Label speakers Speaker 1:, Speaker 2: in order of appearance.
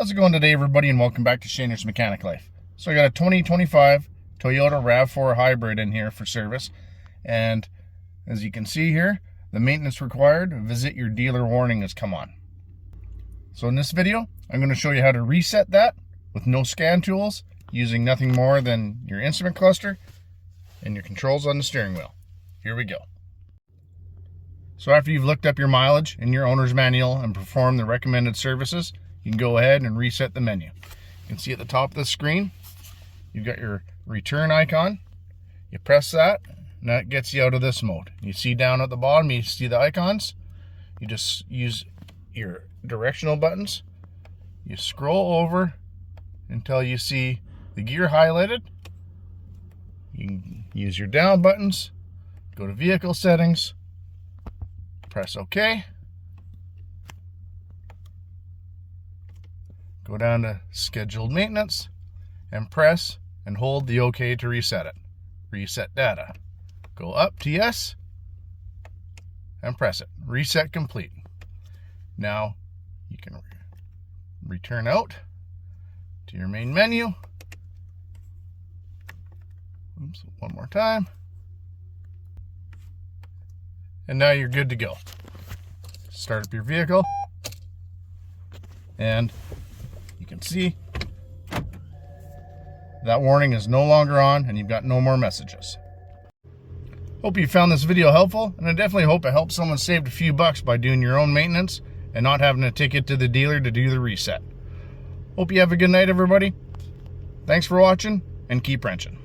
Speaker 1: How's it going today, everybody, and welcome back to Shaner's Mechanic Life. So I got a 2025 Toyota Rav4 Hybrid in here for service, and as you can see here, the maintenance required, visit your dealer warning has come on. So in this video, I'm going to show you how to reset that with no scan tools, using nothing more than your instrument cluster and your controls on the steering wheel. Here we go. So after you've looked up your mileage in your owner's manual and performed the recommended services, you can go ahead and reset the menu. You can see at the top of the screen, you've got your return icon. You press that, and that gets you out of this mode. You see down at the bottom, you see the icons. You just use your directional buttons. You scroll over until you see the gear highlighted. You can use your down buttons, go to vehicle settings, press OK. Go down to scheduled maintenance and press and hold the OK to reset it. Reset data. Go up to yes and press it. Reset complete. Now you can return out to your main menu. Oops, one more time. And now you're good to go. Start up your vehicle, and you can see that warning is no longer on and you've got no more messages. Hope you found this video helpful, and I definitely hope it helps someone save a few bucks by doing your own maintenance and not having to take it to the dealer to do the reset. Hope you have a good night, everybody. Thanks for watching, and keep wrenching.